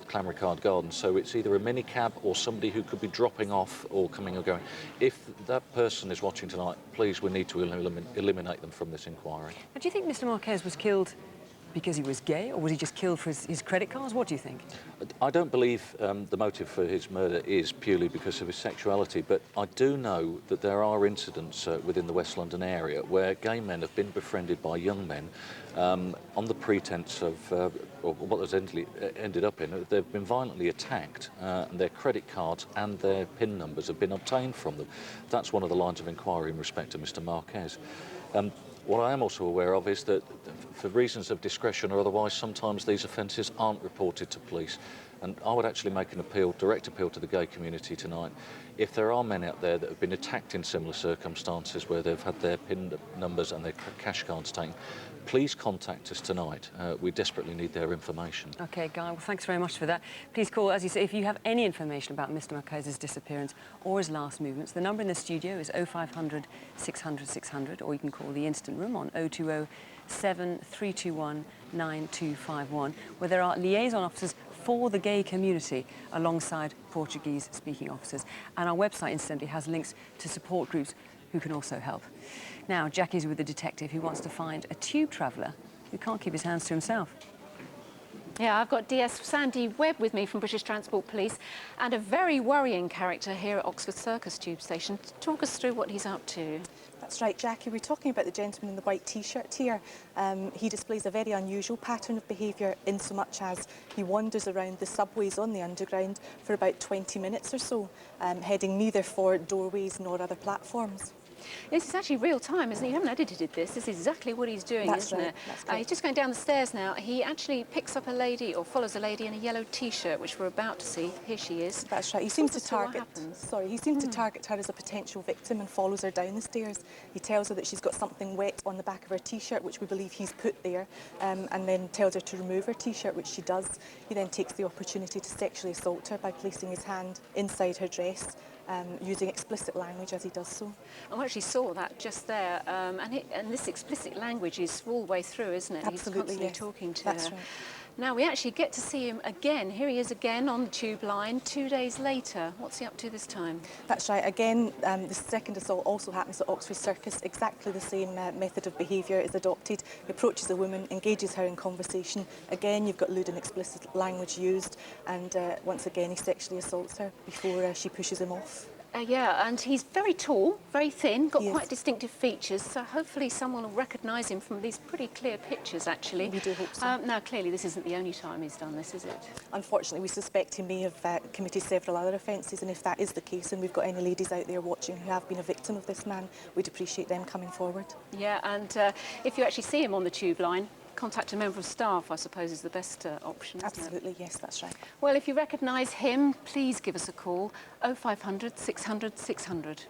E: Clanricarde Gardens, so it's either a minicab or somebody who could be dropping off or coming or going. If that person is watching tonight, please, we need to eliminate them from this inquiry.
B: Now, do you think Mr Marques was killed because he was gay, or was he just killed for his credit cards? What do you think?
E: I don't believe the motive for his murder is purely because of his sexuality, but I do know that there are incidents within the West London area where gay men have been befriended by young men on the pretense of or what has ended up in. They've been violently attacked, and their credit cards and their PIN numbers have been obtained from them. That's one of the lines of inquiry in respect to Mr Marques. What I am also aware of is that for reasons of discretion or otherwise, sometimes these offences aren't reported to police. And I would actually make an appeal, direct appeal to the gay community tonight. If there are men out there that have been attacked in similar circumstances where they've had their PIN numbers and their cash cards taken, please contact us tonight. We desperately need their information.
B: OK, Guy, well, thanks very much for that. Please call, as you say, if you have any information about Mr Marquez's disappearance or his last movements. The number in the studio is 0500 600 600, or you can call the Instant Room on 020 7321 9251, where there are liaison officers for the gay community alongside Portuguese-speaking officers. And our website, incidentally, has links to support groups who can also help. Now, Jackie's with a detective who wants to find a tube traveller who can't keep his hands to himself.
C: Yeah, I've got DS Sandy Webb with me from British Transport Police, and a very worrying character here at Oxford Circus Tube Station. Talk us through what he's up to.
F: That's right, Jackie. We're talking about the gentleman in the white T-shirt here. He displays a very unusual pattern of behaviour in so much as he wanders around the subways on the Underground for about 20 minutes or so, heading neither for doorways nor other platforms.
C: This is actually real time, isn't it? You haven't edited this. This is exactly what he's doing,
F: That's
C: isn't
F: right.
C: it?
F: That's
C: He's just going down the stairs now. He actually picks up a lady, or follows a lady in a yellow T-shirt, which we're about to see. Here she is.
F: That's right. He seems to target. Sorry, he seems to target her as a potential victim and follows her down the stairs. He tells her that she's got something wet on the back of her T-shirt, which we believe he's put there, and then tells her to remove her T-shirt, which she does. He then takes the opportunity to sexually assault her by placing his hand inside her dress, using explicit language as he does so.
C: I actually saw that just there, and this explicit language is all the way through, isn't it?
F: Absolutely,
C: He's constantly
F: yes.
C: talking to
F: That's
C: her.
F: right.
C: Now we actually get to see him again. Here he is again on the tube line 2 days later. What's he up to this time?
F: That's right. Again, the second assault also happens at Oxford Circus. Exactly the same method of behaviour is adopted. He approaches a woman, engages her in conversation. Again, you've got lewd and explicit language used, and once again he sexually assaults her before she pushes him off.
C: Yeah, and he's very tall, very thin, got quite distinctive features, so hopefully someone will recognise him from these pretty clear pictures, actually.
F: We do hope so.
C: Now, clearly, this isn't the only time he's done this, is it?
F: Unfortunately, we suspect he may have committed several other offences, and if that is the case, and we've got any ladies out there watching who have been a victim of this man, we'd appreciate them coming forward.
C: Yeah, and if you actually see him on the tube line, contact a member of staff, I suppose, is the best option.
F: Absolutely, yes, that's right.
C: Well, if you recognise him, please give us a call, 0500 600 600.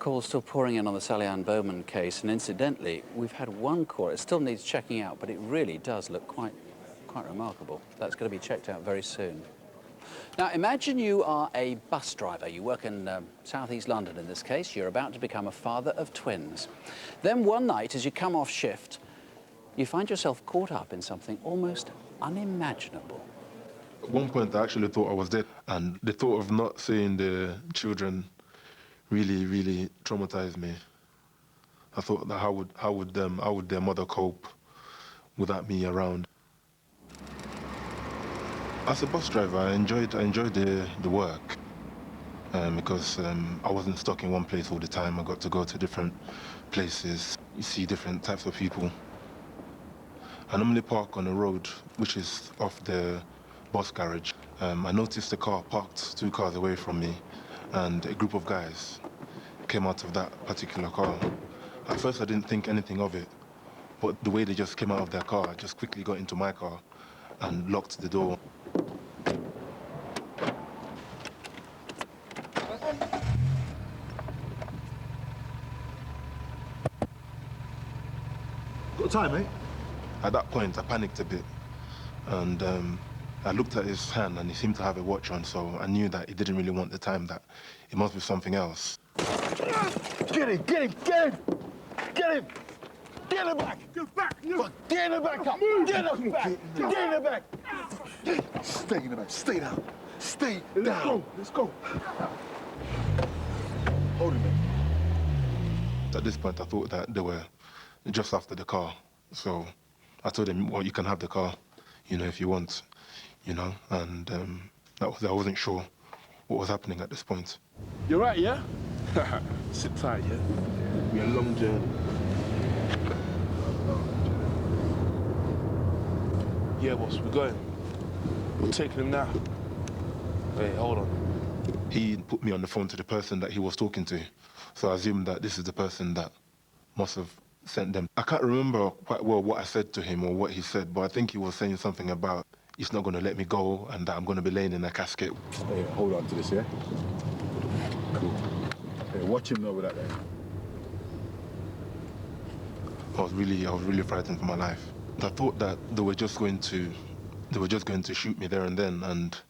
A: Calls still pouring in on the Sally Ann Bowman case, and incidentally, we've had one call. It still needs checking out, but it really does look quite remarkable. That's going to be checked out very soon. Now, imagine you are a bus driver. You work in southeast London in this case. You're about to become a father of twins. Then one night, as you come off shift, you find yourself caught up in something almost unimaginable.
K: At one point, I actually thought I was dead, and the thought of not seeing the children really traumatized me. I thought that how would their mother cope without me around? As a bus driver, I enjoyed the work because I wasn't stuck in one place all the time. I got to go to different places. You see different types of people. I normally park on a road which is off the bus garage. I noticed a car parked 2 cars away from me, and a group of guys came out of that particular car. At first I didn't think anything of it, but the way they just came out of their car, I just quickly got into my car and locked the door. Got time, mate? At that point, I panicked a bit, and I looked at his hand, and he seemed to have a watch on, so I knew that he didn't really want the time, that it must be something else.
W: Get him! Get him! Get him! Get him! Get him back! Get back! No. Get him back up! Get him back! Get him back! Stay in the back. Stay down. Stay down. Let's go. Let's go. Hold him, man.
K: At this point, I thought that they were just after the car, so I told him, well, you can have the car, you know, if you want, you know, and I wasn't sure what was happening at this point.
W: You're right, yeah? Sit tight, yeah? We're a long journey. Yeah, boss, we're going. We're taking him now. Wait, hold on.
K: He put me on the phone to the person that he was talking to, so I assumed that this is the person that must have sent them. I can't remember quite well what I said to him or what he said, but I think he was saying something about he's not going to let me go and that I'm going to be laying in a casket.
W: Hey, hold on to this, yeah? Cool. Hey, watch him over that there.
K: I was really frightened for my life. I thought that they were just going to shoot me there and then and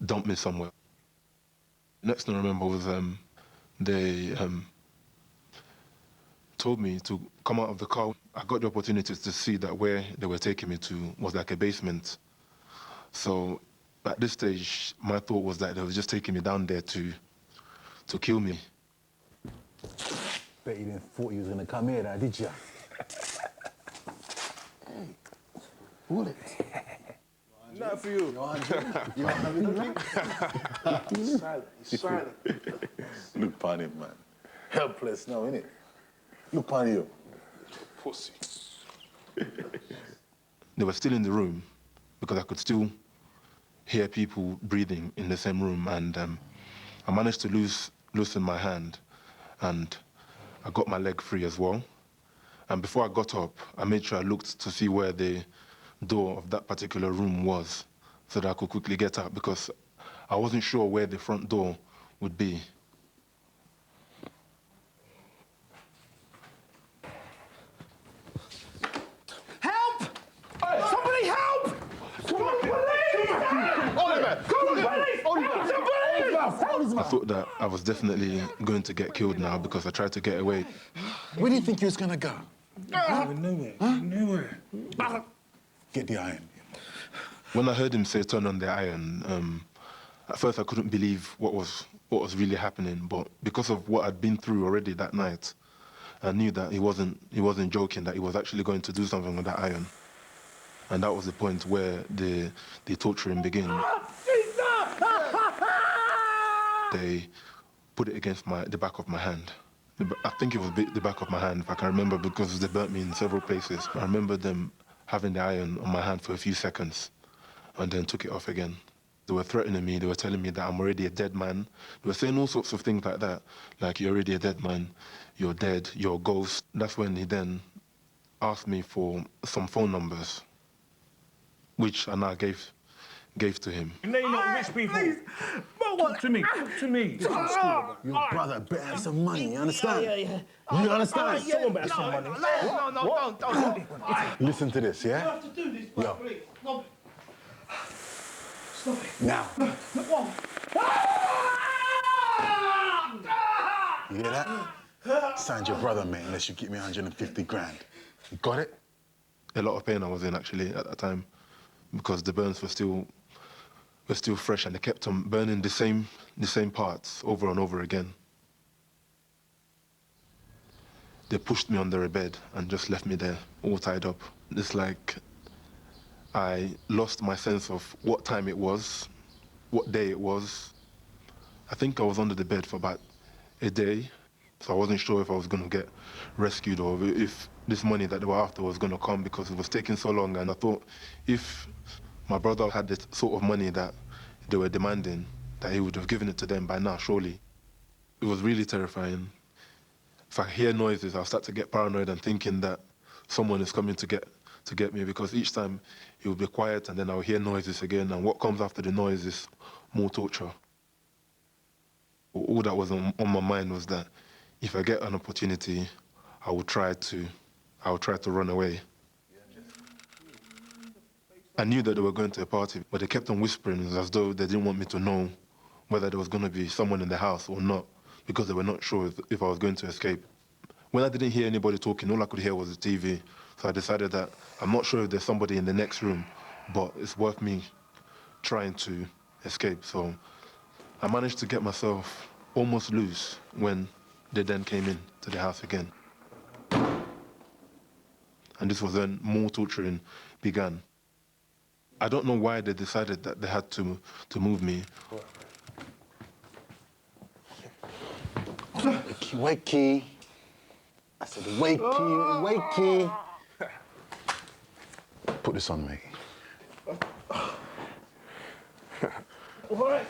K: dump me somewhere. Next thing I remember was they told me to come out of the car. I got the opportunity to see that where they were taking me to was like a basement. So at this stage, my thought was that they were just taking me down there to kill me.
W: Bet you didn't thought you was gonna come here now, did you? Bullet.
M: Not for you.
W: You want silent. Look upon him, man. Helpless now, innit? Look upon you. Pussy.
K: They were still in the room because I could still hear people breathing in the same room, and I managed to loosen my hand, and I got my leg free as well. And before I got up, I made sure I looked to see where the door of that particular room was so that I could quickly get out, because I wasn't sure where the front door would be.
M: Help! Somebody help!
K: I thought that I was definitely going to get killed now because I tried to get away.
W: Where do you think you was gonna go?
M: Nowhere. Nowhere.
W: Get the iron.
K: When I heard him say turn on the iron, at first I couldn't believe what was really happening, but because of what I'd been through already that night, I knew that he wasn't joking, that he was actually going to do something with that iron. And that was the point where the torturing began. They put it against the back of my hand. I think it was the back of my hand, if I can remember, because they burnt me in several places. I remember them having the iron on my hand for a few seconds and then took it off again. They were threatening me. They were telling me that I'm already a dead man. They were saying all sorts of things like that, like, you're already a dead man, you're dead, you're a ghost. That's when he then asked me for some phone numbers, which I now gave to him.
M: You know you're not rich people. Please. Talk to me. Talk to me.
W: Your brother better have some money, you understand?
M: Yeah.
W: You understand?
M: Someone better have some money. No, don't.
W: Listen to this, yeah?
M: You have to do this, bro, please. No. Stop it.
W: Now.
M: Whoa.
W: You hear that? Signed your brother, mate, unless you give me 150 grand. You got it?
K: A lot of pain I was in, actually, at that time, because the burns were still fresh, and they kept on burning the same parts over and over again. They pushed me under a bed and just left me there, all tied up. It's like I lost my sense of what time it was, what day it was. I think I was under the bed for about a day, so I wasn't sure if I was going to get rescued or if this money that they were after was going to come, because it was taking so long. And I thought if my brother had the sort of money that they were demanding, that he would have given it to them by now, surely. It was really terrifying. If I hear noises, I'll start to get paranoid and thinking that someone is coming to get me, because each time it would be quiet and then I'll hear noises again, and what comes after the noise is more torture. All that was on my mind was that if I get an opportunity, I will try to run away. I knew that they were going to a party, but they kept on whispering as though they didn't want me to know whether there was going to be someone in the house or not, because they were not sure if I was going to escape. When I didn't hear anybody talking, all I could hear was the TV. So I decided that I'm not sure if there's somebody in the next room, but it's worth me trying to escape. So I managed to get myself almost loose when they then came in to the house again. And this was when more torturing began. I don't know why they decided that they had to move me.
W: Wakey. I said, wakey. Put this on, mate.
M: All right.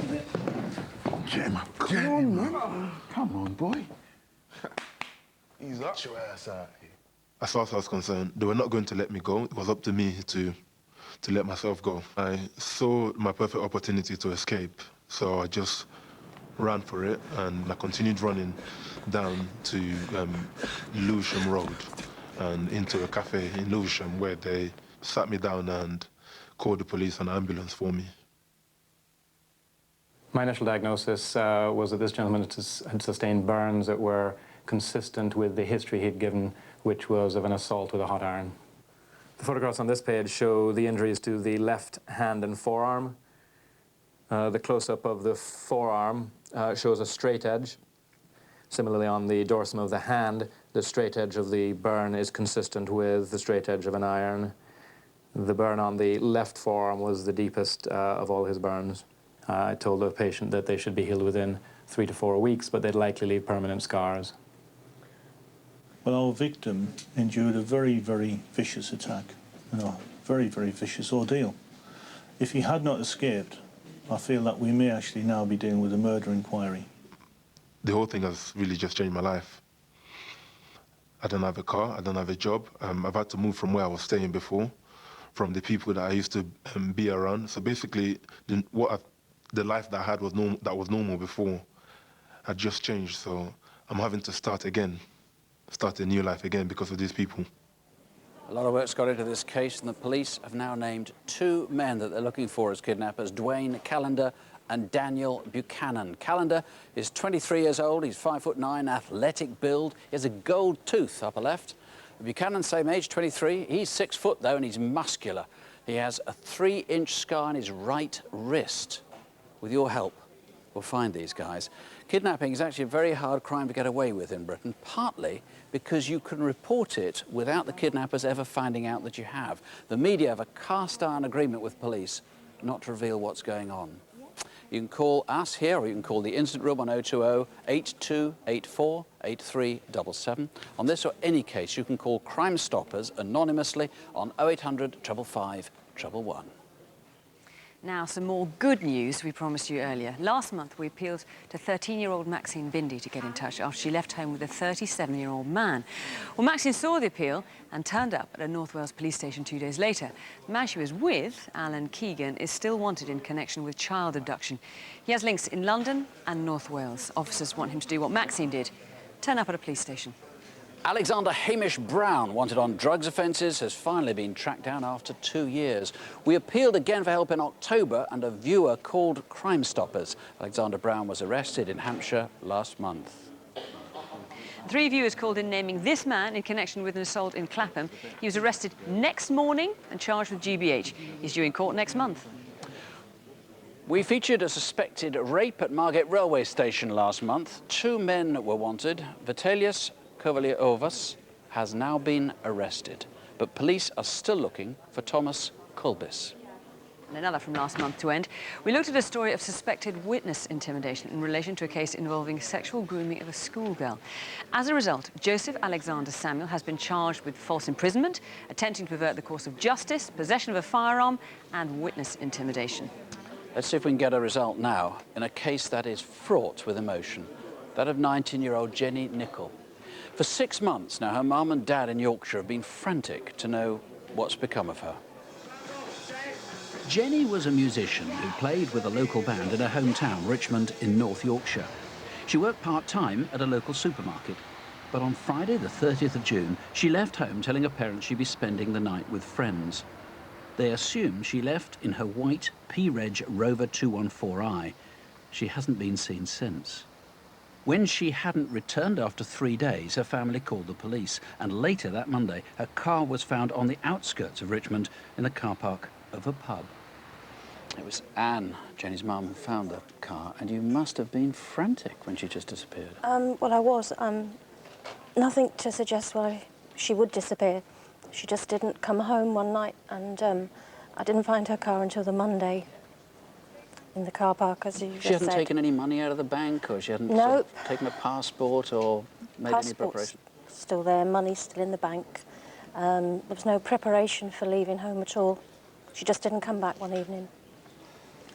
W: Get him up. Come on, man. Come on, boy.
M: Ease up. Get your ass out here.
K: As far as I was concerned, they were not going to let me go. It was up to me to to let myself go. I saw my perfect opportunity to escape, so I just ran for it, and I continued running down to Lewisham Road and into a cafe in Lewisham where they sat me down and called the police and ambulance for me.
J: My initial diagnosis was that this gentleman had sustained burns that were consistent with the history he'd given, which was of an assault with a hot iron. The photographs on this page show the injuries to the left hand and forearm. The close-up of the forearm shows a straight edge. Similarly, on the dorsum of the hand, the straight edge of the burn is consistent with the straight edge of an iron. The burn on the left forearm was the deepest of all his burns. I told the patient that they should be healed within 3 to 4 weeks, but they'd likely leave permanent scars.
I: Well, our victim endured a very, very vicious attack, very, very vicious ordeal. If he had not escaped, I feel that we may actually now be dealing with a murder inquiry.
K: The whole thing has really just changed my life. I don't have a car, I don't have a job. I've had to move from where I was staying before, from the people that I used to be around. So basically, the life that I had was normal before had just changed. So I'm having to start again, start a new life again because of these people.
A: A lot of work's got into this case, and the police have now named 2 men that they're looking for as kidnappers, Dwayne Callender and Daniel Buchanan. Callender is 23 years old, he's 5'9", athletic build, he has a gold tooth upper left. Buchanan, same age, 23, he's 6 foot though, and he's muscular. He has a 3-inch scar on his right wrist. With your help, we'll find these guys. Kidnapping is actually a very hard crime to get away with in Britain, partly because you can report it without the kidnappers ever finding out that you have. The media have a cast-iron agreement with police not to reveal what's going on. You can call us here, or you can call the incident room on 020 8284 8377. On this or any case, you can call Crime Stoppers anonymously on 0800 555 111.
B: Now, some more good news we promised you earlier. Last month, we appealed to 13-year-old Maxine Bindi to get in touch after she left home with a 37-year-old man. Well, Maxine saw the appeal and turned up at a North Wales police station 2 days later. The man she was with, Alan Keegan, is still wanted in connection with child abduction. He has links in London and North Wales. Officers want him to do what Maxine did, turn up at a police station.
A: Alexander Hamish Brown, wanted on drugs offences, has finally been tracked down after 2 years. We appealed again for help in October, and a viewer called Crime Stoppers. Alexander Brown was arrested in Hampshire last month.
B: 3 viewers called in naming this man in connection with an assault in Clapham. He was arrested next morning and charged with GBH. He's due in court next month.
A: We featured a suspected rape at Margate railway station last month. 2 men were wanted. Vitalijus Kovalyovas has now been arrested, but police are still looking for Thomas Kulbis.
B: And another from last month to end. We looked at a story of suspected witness intimidation in relation to a case involving sexual grooming of a schoolgirl. As a result, Joseph Alexander Samuel has been charged with false imprisonment, attempting to pervert the course of justice, possession of a firearm and witness intimidation.
A: Let's see if we can get a result now in a case that is fraught with emotion, that of 19-year-old Jenny Nicholl. For 6 months now, her mum and dad in Yorkshire have been frantic to know what's become of her. Jenny was a musician who played with a local band in her hometown, Richmond, in North Yorkshire. She worked part-time at a local supermarket, but on Friday, the 30th of June, she left home telling her parents she'd be spending the night with friends. They assume she left in her white P-Reg Rover 214i. She hasn't been seen since. When she hadn't returned after 3 days, her family called the police, and later that Monday, her car was found on the outskirts of Richmond in the car park of a pub. It was Anne, Jenny's mum, who found the car, and you must have been frantic when she just disappeared.
N: Well, I was. Nothing to suggest why she would disappear. She just didn't come home one night, and I didn't find her car until the Monday. In the car park, as you just said.
A: She hadn't taken any money out of the bank, or she hadn't
N: Nope.
A: taken a passport or made any preparation?
N: Still there, money still in the bank. There was no preparation for leaving home at all. She just didn't come back one evening.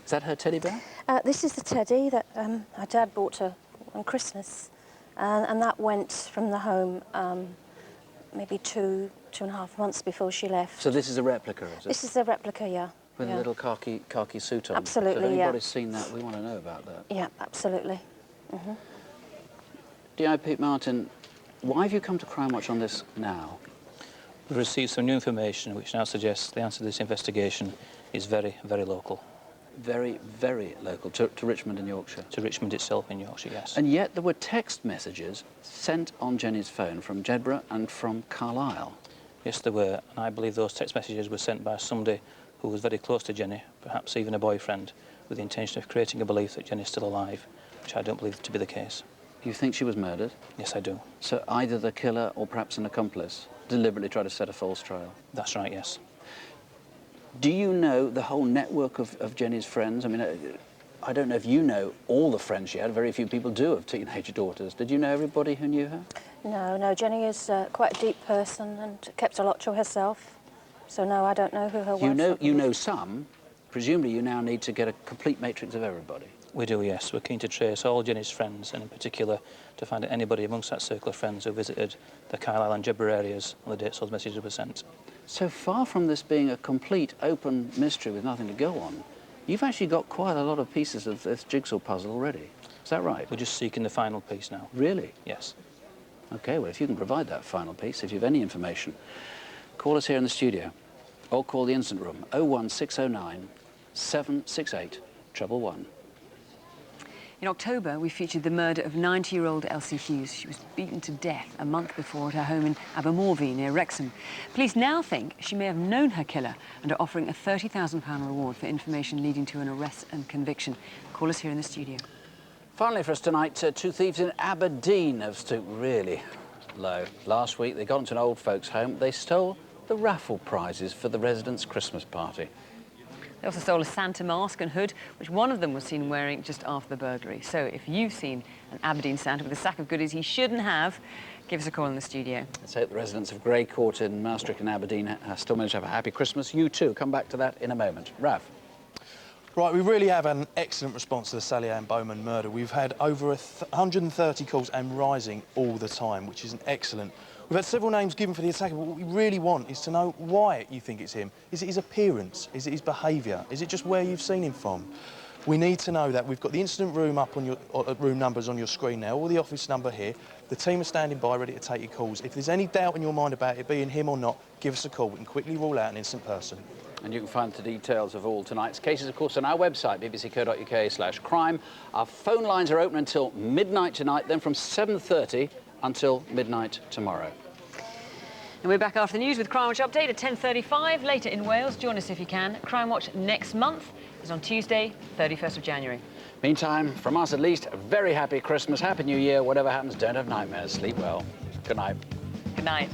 A: Is that her teddy bear?
N: This is the teddy that her dad bought her on Christmas. And that went from the home maybe 2 2.5 months before she left.
A: So this is a replica, is it?
N: This is a replica, yeah.
A: With a little khaki suit on.
N: Absolutely,
A: so if
N: yeah.
A: anybody's seen that, we want to know about that.
N: Yeah, absolutely.
A: D.I. Pete Martin, why have you come to Crimewatch on this now?
O: We've received some new information which now suggests the answer to this investigation is very, very local.
A: Very, very local, to Richmond in Yorkshire?
O: To Richmond itself in Yorkshire, yes.
A: And yet there were text messages sent on Jenny's phone from Jedburgh and from Carlisle.
O: Yes, there were, and I believe those text messages were sent by somebody who was very close to Jenny, perhaps even a boyfriend, with the intention of creating a belief that Jenny's still alive, which I don't believe to be the case.
A: You think she was murdered?
O: Yes, I do.
A: So either the killer or perhaps an accomplice deliberately tried to set a false trail?
O: That's right, yes.
A: Do you know the whole network of Jenny's friends? I mean, I don't know if you know all the friends she had. Very few people do of teenage daughters. Did you know everybody who knew her?
N: No, Jenny is quite a deep person and kept a lot to herself. So no, I don't know who her wife
A: You know some. Presumably you now need to get a complete matrix of everybody.
O: We do, yes. We're keen to trace all Jenny's friends, and in particular to find out anybody amongst that circle of friends who visited the Carlisle and Jedburgh areas on the dates those messages were sent.
A: So far from this being a complete open mystery with nothing to go on, you've actually got quite a lot of pieces of this jigsaw puzzle already. Is that right?
O: We're just seeking the final piece now.
A: Really?
O: Yes.
A: OK, well, if you can provide that final piece, if you have any information, call us here in the studio or call the incident room, 01609 768 111.
B: In October, we featured the murder of 90-year-old Elsie Hughes. She was beaten to death a month before at her home in Abermorvie, near Wrexham. Police now think she may have known her killer and are offering a £30,000 reward for information leading to an arrest and conviction. Call us here in the studio.
A: Finally for us tonight, two thieves in Aberdeen have stooped really low. Last week, they got into an old folks' home. They stole the raffle prizes for the residents' Christmas party.
B: They also stole a Santa mask and hood, which one of them was seen wearing just after the burglary. So if you've seen an Aberdeen Santa with a sack of goodies he shouldn't have, give us a call in the studio.
A: Let's hope the residents of Grey Court in Maastricht and Aberdeen still manage to have a happy Christmas. You too. Come back to that in a moment. Rav.
L: Right, we really have an excellent response to the Sally Ann Bowman murder. We've had over 130 calls and rising all the time, which is an excellent. We've had several names given for the attacker, but what we really want is to know why you think it's him. Is it his appearance? Is it his behaviour? Is it just where you've seen him from? We need to know that. We've got the incident room up on your room numbers on your screen now, or the office number here. The team are standing by ready to take your calls. If there's any doubt in your mind about it being him or not, give us a call. We can quickly rule out an innocent person.
A: And you can find the details of all tonight's cases, of course, on our website, bbc.co.uk/crime. Our phone lines are open until midnight tonight, then from 7:30 until midnight tomorrow.
B: And we're back after the news with Crimewatch Update at 10:35, later in Wales. Join us if you can. Crimewatch next month is on Tuesday, 31st of January.
A: Meantime, from us at least, a very happy Christmas, Happy New Year. Whatever happens, don't have nightmares. Sleep well. Good night.
B: Good night.